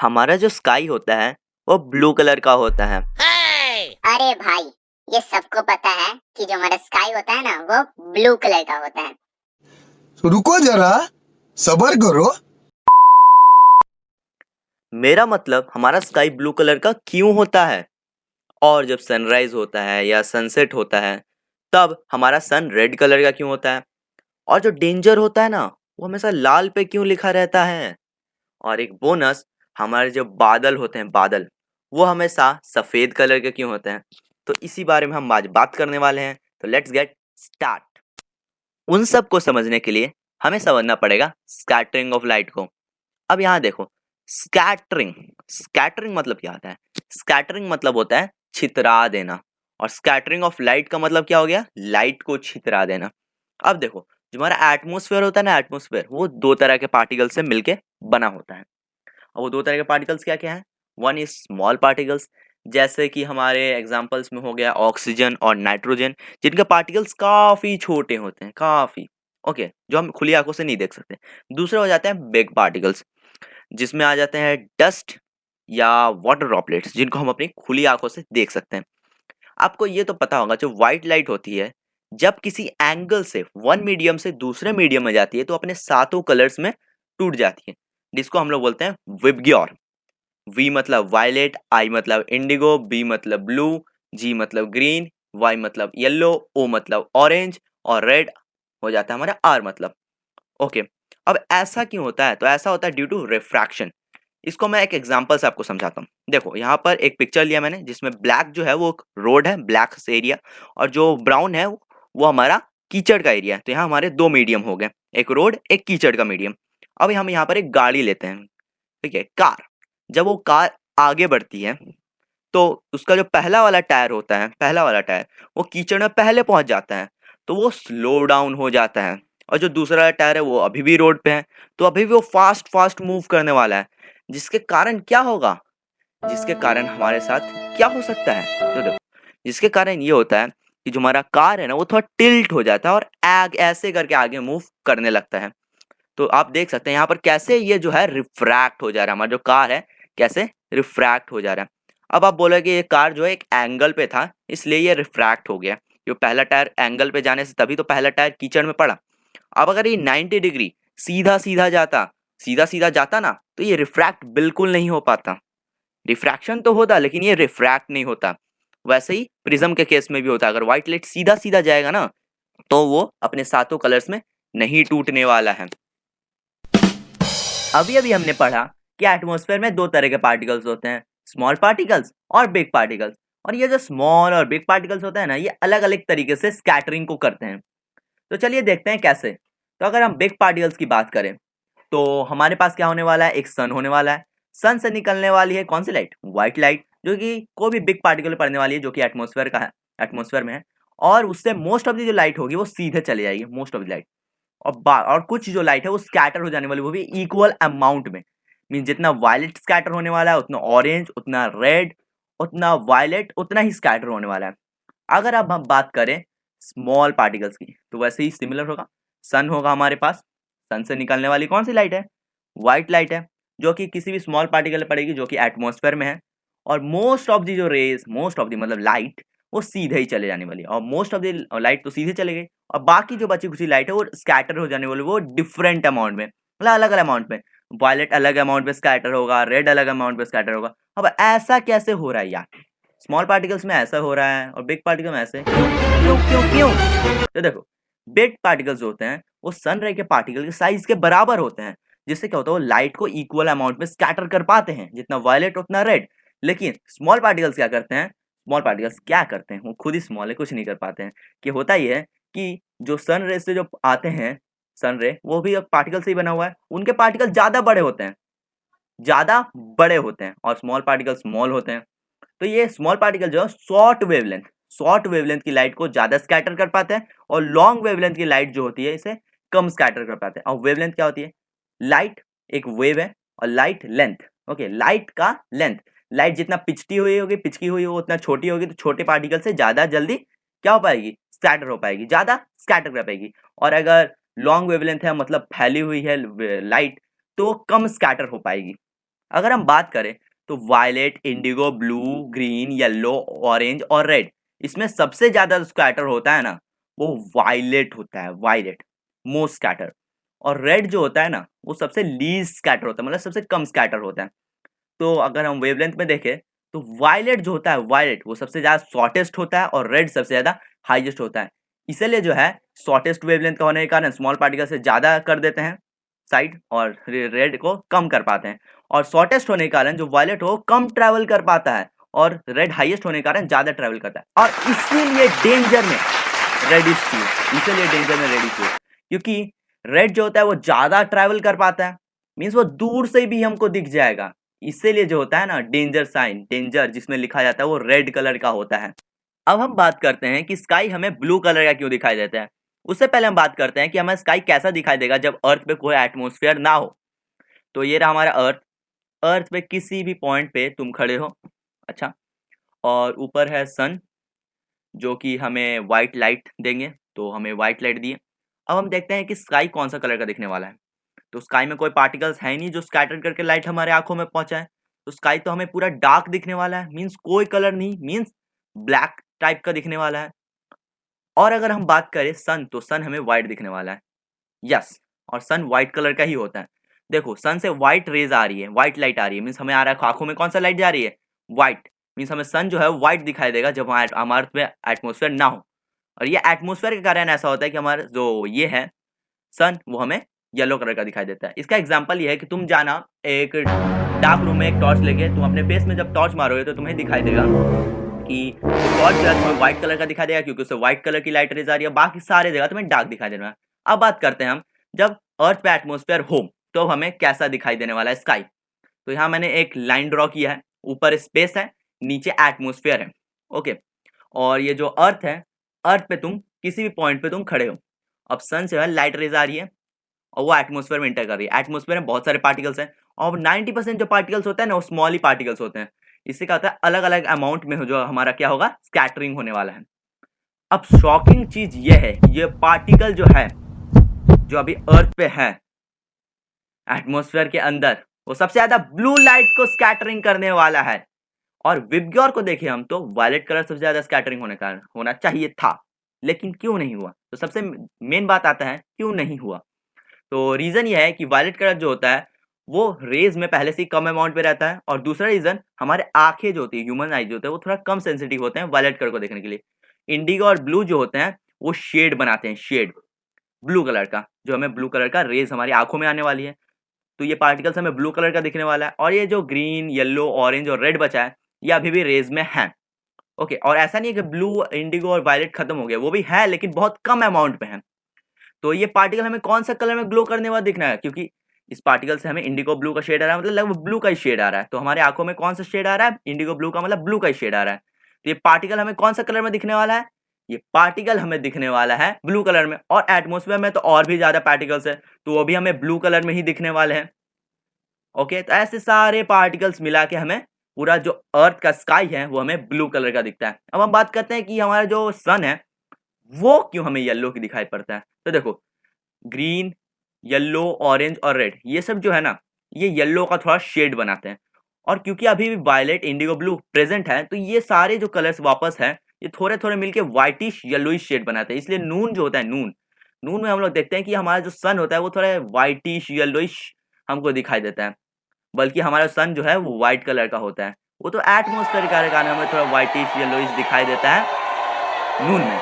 हमारा जो स्काई होता है वो ब्लू कलर का होता है। अरे भाई, ये सबको पता है कि जो हमारा स्काई होता है ना वो ब्लू कलर का होता है। तो रुको जरा, सबर करो। मेरा मतलब हमारा स्काई ब्लू कलर का क्यों होता है, और जब सनराइज होता है या सनसेट होता है तब हमारा सन रेड कलर का क्यों होता है, और जो डेंजर होता है ना वो हमेशा लाल पे क्यों लिखा रहता है, और एक बोनस, हमारे जो बादल होते हैं बादल वो हमेशा सफेद कलर के क्यों होते हैं। तो इसी बारे में हम आज बात करने वाले हैं। तो लेट्स गेट स्टार्ट। उन सब को समझने के लिए हमें समझना पड़ेगा स्कैटरिंग ऑफ लाइट को। अब यहाँ देखो, स्कैटरिंग स्कैटरिंग मतलब क्या होता है। स्कैटरिंग मतलब होता है छितरा देना, और स्कैटरिंग ऑफ लाइट का मतलब क्या हो गया, लाइट को छितरा देना। अब देखो, जो हमारा एटमोसफेयर होता है ना, एटमोसफेयर वो दो तरह के पार्टिकल से मिलके बना होता है। और वो दो तरह के पार्टिकल्स क्या क्या है। वन इज स्मॉल पार्टिकल्स, जैसे कि हमारे एग्जांपल्स में हो गया ऑक्सीजन और नाइट्रोजन, जिनके पार्टिकल्स काफी छोटे होते हैं, काफी ओके, जो हम खुली आंखों से नहीं देख सकते। दूसरे हो जाते हैं बिग पार्टिकल्स, जिसमें आ जाते हैं डस्ट या वाटर ड्रॉपलेट्स, जिनको हम अपनी खुली आंखों से देख सकते हैं। आपको ये तो पता होगा, जो व्हाइट लाइट होती है जब किसी एंगल से वन मीडियम से दूसरे मीडियम में जाती है तो अपने सातों कलर्स में टूट जाती है, जिसको हम लोग बोलते हैं विबग्योर। वी मतलब वायलेट, आई मतलब इंडिगो, बी मतलब ब्लू, जी मतलब ग्रीन, वाई मतलब येलो, ओ मतलब ऑरेंज, और रेड हो जाता है हमारा आर मतलब ओके। अब ऐसा क्यों होता है, तो ऐसा होता है ड्यू टू रिफ्रैक्शन। इसको मैं एक एग्जांपल से आपको समझाता हूँ। देखो, यहाँ पर एक पिक्चर लिया मैंने जिसमें ब्लैक जो है वो रोड है, ब्लैक एरिया, और जो ब्राउन है वो हमारा कीचड़ का एरिया है। तो यहाँ हमारे दो मीडियम हो गए, एक रोड एक कीचड़ का मीडियम। अब हम यहाँ पर एक गाड़ी लेते हैं, ठीक है, कार। जब वो कार आगे बढ़ती है तो उसका जो पहला वाला टायर होता है, पहला वाला टायर वो कीचड़ में पहले पहुंच जाता है, तो वो स्लो डाउन हो जाता है। और जो दूसरा वाला टायर है वो अभी भी रोड पे है, तो अभी भी वो फास्ट फास्ट मूव करने वाला है। जिसके कारण क्या होगा, जिसके कारण हमारे साथ क्या हो सकता है, तो देखो, जिसके कारण ये होता है कि जो हमारा कार है ना वो थोड़ा टिल्ट हो जाता है और आग ऐसे करके आगे मूव करने लगता है। तो आप देख सकते हैं यहाँ पर कैसे ये जो है रिफ्रैक्ट हो जा रहा है, हमारा जो कार है कैसे रिफ्रैक्ट हो जा रहा है। अब आप बोलोगे कि ये कार जो है एक एंगल पे था इसलिए ये रिफ्रैक्ट हो गया, जो पहला टायर एंगल पे जाने से तभी तो पहला टायर कीचड़ में पड़ा। अब अगर ये 90 डिग्री सीधा सीधा सीधा जाता ना तो ये रिफ्रैक्ट बिल्कुल नहीं हो पाता। रिफ्रैक्शन तो होता लेकिन ये रिफ्रैक्ट नहीं होता। वैसे ही प्रिज्म के केस में भी होता, अगर व्हाइट लाइट सीधा सीधा जाएगा ना तो वो अपने सातों कलर्स में नहीं टूटने वाला है। अभी अभी हमने पढ़ा कि एटमॉस्फेयर में दो तरह के पार्टिकल्स होते हैं, स्मॉल पार्टिकल्स और बिग पार्टिकल्स। और ये जो स्मॉल और बिग पार्टिकल्स होते हैं ना, ये अलग अलग तरीके से स्कैटरिंग को करते हैं। तो चलिए देखते हैं कैसे। तो अगर हम बिग पार्टिकल्स की बात करें तो हमारे पास क्या होने वाला है, एक सन होने वाला है। सन से निकलने वाली है कौन सी लाइट, व्हाइट लाइट, जो कि कोई भी बिग पार्टिकल पड़ने वाली है जो कि एटमॉस्फेयर का है, एटमॉस्फेयर में है। और उससे मोस्ट ऑफ दी जो लाइट होगी वो सीधे चले जाएगी, मोस्ट ऑफ द लाइट। और कुछ जो लाइट है वो स्कैटर हो जाने वाली, वो भी इक्वल अमाउंट में। मीन जितना वायलेट स्कैटर होने वाला है उतना ऑरेंज, उतना रेड, उतना वायलेट, उतना ही स्कैटर होने वाला है। अगर अब हम बात करें स्मॉल पार्टिकल्स की तो वैसे ही सिमिलर होगा। सन होगा हमारे पास, सन से निकलने वाली कौन सी लाइट है, व्हाइट लाइट है, जो कि किसी भी स्मॉल पार्टिकल में पड़ेगी जो कि एटमॉस्फेयर में है। और मोस्ट ऑफ दी जो रेज, मोस्ट ऑफ दी मतलब लाइट, वो सीधे ही चले जाने वाली है। और मोस्ट ऑफ दी लाइट तो सीधे चले गई, और बाकी जो बची कुछ लाइट है वो स्कैटर हो जाने वाली, वो डिफरेंट अमाउंट में, मतलब अलग अलग अमाउंट में। वायलेट अलग अमाउंट में स्कैटर होगा, रेड अलग अमाउंट में स्कैटर होगा। अब ऐसा कैसे हो रहा है यार, स्मॉल पार्टिकल्स में ऐसा हो रहा है और बिग पार्टिकल में ऐसे क्यों क्यों क्यों क्यों। तो देखो, बिग पार्टिकल्स जो होते हैं वो सन रे के पार्टिकल के साइज के बराबर होते हैं, जिससे क्या होता है वो लाइट को इक्वल अमाउंट में स्कैटर कर पाते हैं, जितना वायलेट उतना रेड। लेकिन स्मॉल पार्टिकल्स क्या करते हैं, स्मॉल पार्टिकल्स क्या करते हैं, वो खुद ही स्मॉल है, कुछ नहीं कर पाते हैं। कि होता ही है कि जो सन रे से जो आते हैं, सन रे वो भी पार्टिकल से ही बना हुआ है, उनके पार्टिकल ज्यादा बड़े होते हैं, ज्यादा बड़े होते हैं, और स्मॉल पार्टिकल स्मॉल होते हैं। तो ये स्मॉल पार्टिकल जो है शॉर्ट वेवलेंथ की लाइट को ज्यादा स्कैटर कर पाते हैं, और लॉन्ग वेवलेंथ की लाइट जो होती है इसे कम स्कैटर कर पाते हैं। और वेवलेंथ क्या होती है, लाइट एक वेव है, और लाइट लेंथ, ओके, लाइट का लेंथ, लाइट जितना पिचटी हुई होगी, पिचकी हुई हो उतना छोटी होगी, तो छोटे पार्टिकल से ज्यादा जल्दी क्या हो पाएगी, स्कैटर हो पाएगी, ज्यादा स्कैटर कर पाएगी। और अगर लॉन्ग वेवलेंथ है मतलब फैली हुई है लाइट, तो कम स्कैटर हो पाएगी। अगर हम बात करें तो violet, indigo, blue, green, yellow, orange और रेड, इसमें सबसे ज्यादा स्कैटर होता है ना वो वायलेट होता है, वायलेट मोस्ट स्कैटर। और रेड जो होता है ना वो सबसे लीस्ट स्कैटर होता है, मतलब सबसे कम स्कैटर होता है। तो अगर हम वेवलेंथ में देखें तो वायलेट जो होता है, वायलेट वो सबसे ज्यादा शॉर्टेस्ट होता है और रेड सबसे ज्यादा हाईएस्ट होता है। इसलिए जो है शॉर्टेस्ट वेवलेंथ का होने के कारण स्मॉल पार्टिकल से ज्यादा कर देते हैं साइड और रेड को कम कर पाते हैं, और शॉर्टेस्ट होने के कारण जो वायलेट हो कम ट्रैवल कर पाता है और रेड हाईएस्ट होने के कारण ज्यादा ट्रैवल करता है। और इसीलिए डेंजर में रेडिश ट्यूब, इसीलिए डेंजर में रेडिश ट्यूब, क्योंकि रेड जो होता है वो ज्यादा ट्रैवल कर पाता है, मीन्स वो दूर से भी हमको दिख जाएगा। इसीलिए जो होता है ना डेंजर साइन, डेंजर जिसमें लिखा जाता है वो रेड कलर का होता है। अब हम बात करते हैं कि स्काई हमें ब्लू कलर का क्यों दिखाई देता है। उससे पहले हम बात करते हैं कि हमें स्काई कैसा दिखाई देगा जब अर्थ पे कोई एटमॉस्फेयर ना हो। तो ये रहा हमारा अर्थ। अर्थ पे किसी भी पॉइंट पे तुम खड़े हो, अच्छा, और ऊपर है सन जो कि हमें व्हाइट लाइट देंगे, तो हमें व्हाइट लाइट दिए। अब हम देखते हैं कि स्काई कौन सा कलर का दिखने वाला है। तो स्काई में कोई पार्टिकल्स है ही नहीं जो स्कैटर करके लाइट हमारे आंखों में पहुंचाए, तो स्काई तो हमें पूरा डार्क दिखने वाला है, मीन्स कोई कलर नहीं, मीन्स ब्लैक टाइप का दिखने वाला है। और अगर हम बात करें सन, तो सन हमें व्हाइट दिखने वाला है, यस, और सन व्हाइट कलर का ही होता है। देखो सन से व्हाइट रेज आ रही है, व्हाइट लाइट आ रही है, मीन्स हमें आ रहा है आंखों में कौन सा लाइट जा रही है, व्हाइट, मीन्स हमें सन जो है व्हाइट दिखाई देगा जब हमारे में एटमोसफेयर ना हो। और ये एटमोसफेयर के कारण ऐसा होता है कि हमारा जो ये है सन वो हमें येलो कलर का दिखाई देता है। इसका एग्जांपल ये है कि तुम जाना एक डार्क रूम में एक टॉर्च लेके, तुम अपने फेस में जब टॉर्च मारोगे तो तुम्हें दिखाई देगा कि टॉर्च जो है तुम्हें व्हाइट कलर का दिखाई देगा क्योंकि उससे व्हाइट कलर की लाइट रेज आ रही है, बाकी सारे जगह तुम्हें डार्क दिखाई देना है। अब बात करते हैं हम जब अर्थ पे एटमोसफेयर हो तो हमें कैसा दिखाई देने वाला है स्काई। तो यहाँ मैंने एक लाइन ड्रॉ किया है, ऊपर स्पेस है, नीचे एटमोसफेयर है, ओके। और ये जो अर्थ है, अर्थ पे तुम किसी भी पॉइंट पे तुम खड़े हो, अब सन से लाइट रेज आ रही है और वो एटमोसफेयर में इंटर कर रही है। एटमोसफेयर में बहुत सारे पार्टिकल्स हैं और 90% जो पार्टिकल्स होते हैं ना वो स्मॉल ही पार्टिकल्स होते हैं। इससे क्या होता है अलग अलग अमाउंट में जो हमारा क्या होगा स्कैटरिंग होने वाला है। अब शॉकिंग चीज ये है कि ये पार्टिकल जो है जो अभी अर्थ पे है एटमोसफेयर के अंदर, वो सबसे ज्यादा ब्लू लाइट को स्कैटरिंग करने वाला है। और विबग्योर को देखिए हम तो वायलेट कलर सबसे ज्यादा स्कैटरिंग होने का होना चाहिए था, लेकिन क्यों नहीं हुआ। तो सबसे मेन बात आता है क्यों नहीं हुआ। तो रीजन ये है कि वायलेट कलर जो होता है वो रेज में पहले से ही कम अमाउंट पे रहता है, और दूसरा रीजन हमारे आंखें जो होती है, ह्यूमन आई जो होते हैं वो थोड़ा कम सेंसिटिव होते हैं वायलेट कलर को देखने के लिए। इंडिगो और ब्लू जो होते हैं वो शेड बनाते हैं, शेड ब्लू कलर का, जो हमें ब्लू कलर का रेज हमारी आंखों में आने वाली है, तो ये पार्टिकल्स हमें ब्लू कलर का दिखने वाला है। और ये जो ग्रीन, येलो, ऑरेंज और रेड बचा है ये अभी भी रेज में है, ओके। और ऐसा नहीं है कि ब्लू, इंडिगो और वायलेट खत्म हो गया, वो भी है लेकिन बहुत कम अमाउंट में है। तो ये पार्टिकल हमें कौन सा कलर में ग्लो करने वाला दिखना है, क्योंकि इस पार्टिकल से हमें इंडिगो ब्लू का शेड आ रहा है, मतलब लगभग ब्लू का ही शेड आ रहा है। तो हमारे आंखों में कौन सा शेड आ रहा है, इंडिगो ब्लू का, मतलब ब्लू का ही शेड आ रहा है। तो ये पार्टिकल हमें कौन सा कलर में दिखने वाला है, ये पार्टिकल हमें दिखने वाला है ब्लू कलर में। और एटमोसफेयर में तो और भी ज्यादा पार्टिकल्स है तो वो भी हमें ब्लू कलर में ही दिखने वाले हैं, ओके। तो ऐसे सारे पार्टिकल्स मिला के हमें पूरा जो अर्थ का स्काई है वो हमें ब्लू कलर का दिखता है। अब हम बात करते हैं कि हमारा जो सन है वो क्यों हमें येलो की दिखाई पड़ता है। तो देखो ग्रीन, येलो, ऑरेंज और रेड ये सब जो है ना ये येलो का थोड़ा शेड बनाते हैं, और क्योंकि अभी भी वायलेट, इंडिगो, ब्लू प्रेजेंट है तो ये सारे जो कलर्स वापस है ये थोड़े थोड़े मिलके व्हाइटिश येलोइश शेड बनाते हैं। इसलिए नून जो होता है, नून नून में हम लोग देखते हैं कि हमारा जो सन होता है वो थोड़ा व्हाइटिश येलोइश हमको दिखाई देता है, बल्कि हमारा सन जो है वो व्हाइट कलर का होता है। वो तो एटमोस्फेयर के कारण हमें थोड़ा व्हाइटिश येलोइश दिखाई देता है नून में।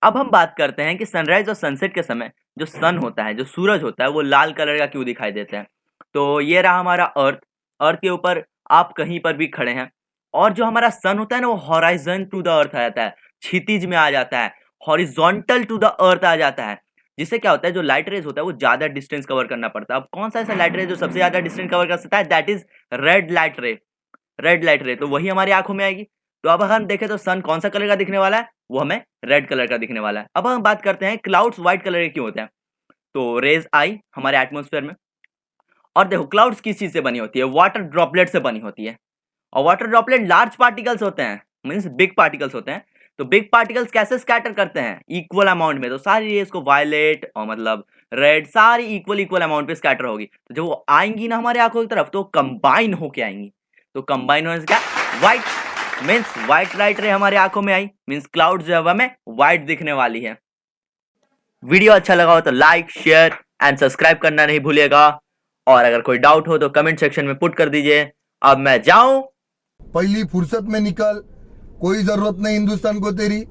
अब हम बात करते हैं कि सनराइज और सनसेट के समय जो सन होता है, जो सूरज होता है वो लाल कलर का क्यों दिखाई देता है। तो ये रहा हमारा अर्थ। अर्थ के ऊपर आप कहीं पर भी खड़े हैं और जो हमारा सन होता है ना वो हॉराइजन टू द अर्थ आ जाता है, क्षितिज में आ जाता है, हॉरिजॉन्टल टू द अर्थ आ जाता है। जिससे क्या होता है जो लाइट रेज होता है वो ज्यादा डिस्टेंस कवर करना पड़ता है। अब कौन सा ऐसा लाइट रे जो सबसे ज्यादा डिस्टेंस कवर कर सकता है, दैट इज रेड लाइट रे। रेड लाइट रे तो वही हमारी आंखों में आएगी। तो अब अगर हम देखें तो सन कौन सा कलर का दिखने वाला है, वो हमें रेड कलर का दिखने वाला है। अब हम बात करते हैं क्लाउड्स व्हाइट कलर के क्यों होते हैं। तो रेज आई हमारे एटमोस्फेयर में, और देखो क्लाउड्स किस चीज से बनी होती है, वाटर ड्रॉपलेट से बनी होती है। और वाटर ड्रॉपलेट लार्ज पार्टिकल्स होते हैं, मीन्स बिग पार्टिकल्स होते हैं। तो बिग पार्टिकल्स कैसे स्कैटर करते हैं इक्वल अमाउंट में, तो सारी रेज को वायलेट और मतलब रेड सारी इक्वल इक्वल अमाउंट पे स्कैटर होगी, तो जब वो आएंगी ना हमारे आंखों की तरफ तो कंबाइन होके आएंगी। तो कंबाइन होने से क्या, व्हाइट, मीन्स व्हाइट लाइट रे हमारे आंखों में आई, मीन्स क्लाउड जो है वो हमें व्हाइट दिखने वाली है। वीडियो अच्छा लगा हो तो लाइक, शेयर एंड सब्सक्राइब करना नहीं भूलिएगा, और अगर कोई डाउट हो तो कमेंट सेक्शन में पुट कर दीजिए। अब मैं जाऊं? पहली फुर्सत में निकल, कोई जरूरत नहीं हिंदुस्तान को तेरी।